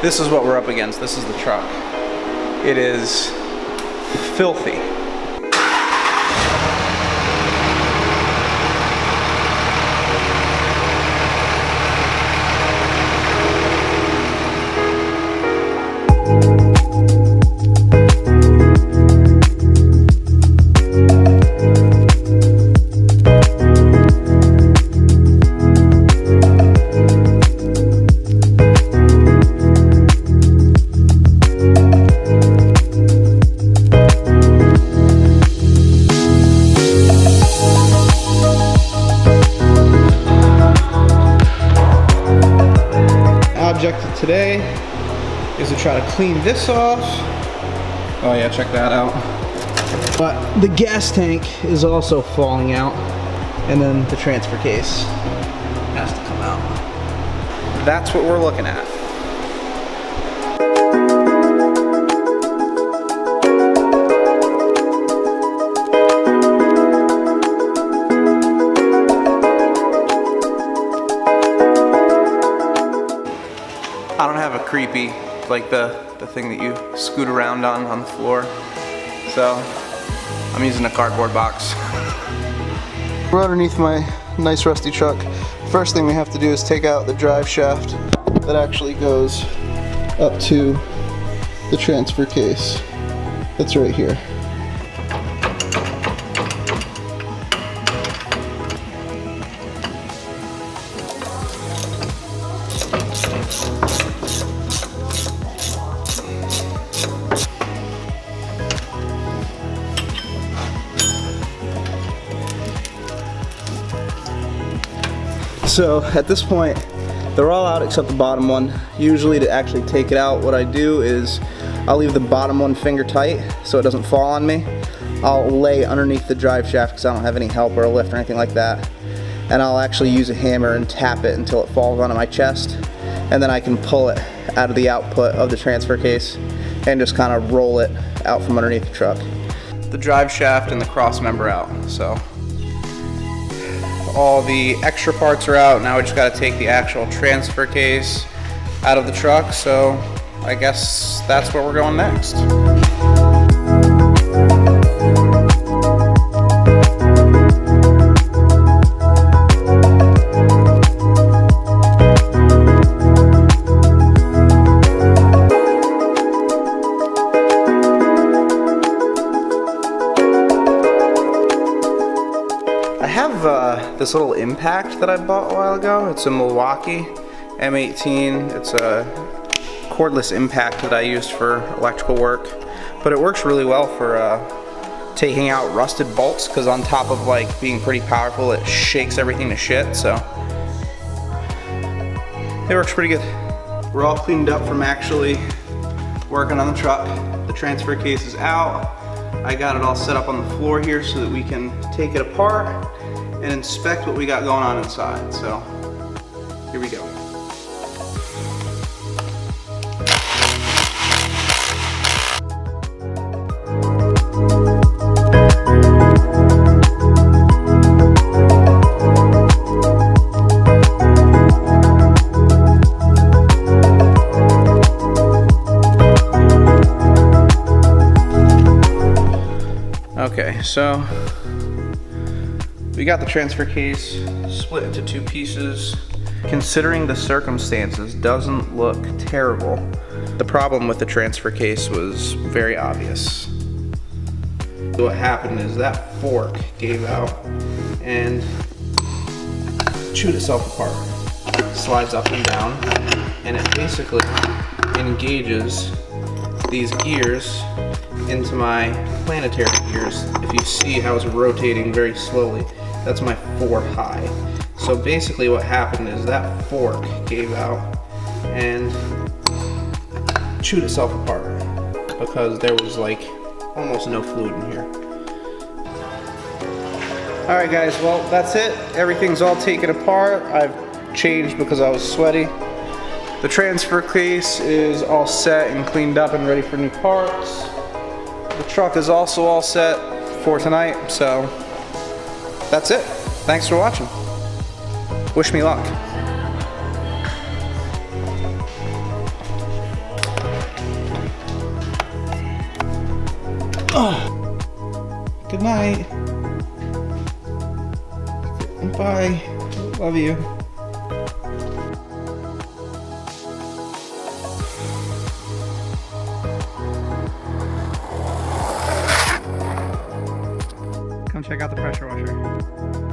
This is what we're up against. This is the truck. It is filthy. Objective today is to try to clean this off. Oh yeah, check that out. But the gas tank is also falling out, and then the transfer case has to come out. That's what we're looking at. I don't have a creepy, like the thing that you scoot around on the floor. So I'm using a cardboard box. We're underneath my nice rusty truck. First thing we have to do is take out the drive shaft that actually goes up to the transfer case. That's right here. So at this point, they're all out except the bottom one. Usually to actually take it out, what I do is I'll leave the bottom one finger tight so it doesn't fall on me. I'll lay underneath the drive shaft because I don't have any help or a lift or anything like that. And I'll actually use a hammer and tap it until it falls onto my chest. And then I can pull it out of the output of the transfer case and just kind of roll it out from underneath the truck. The drive shaft and the cross member out, so. All the extra parts are out. Now we just got to take the actual transfer case out of the truck, so I guess that's where we're going next. This little impact that I bought a while ago. It's a Milwaukee M18. It's a cordless impact that I used for electrical work, but it works really well for taking out rusted bolts, because on top of like being pretty powerful, it shakes everything to shit, so it works pretty good. We're all cleaned up from actually working on the truck. The transfer case is out. I got it all set up on the floor here so that we can take it apart and inspect what we got going on inside. So here we go. Okay, so we got the transfer case split into two pieces. Considering the circumstances, doesn't look terrible. The problem with the transfer case was very obvious. What happened is that fork gave out and chewed itself apart. Slides up and down, and it basically engages these gears into my planetary gears. If you see how it's rotating very slowly, that's my 4 high. So basically what happened is that fork gave out and chewed itself apart because there was like almost no fluid in here. Alright guys, well that's it. Everything's all taken apart. I've changed because I was sweaty. The transfer case is all set and cleaned up and ready for new parts. The truck is also all set for tonight, so that's it. Thanks for watching. Wish me luck. Good night. Bye. Love you. Come check out the pressure washer.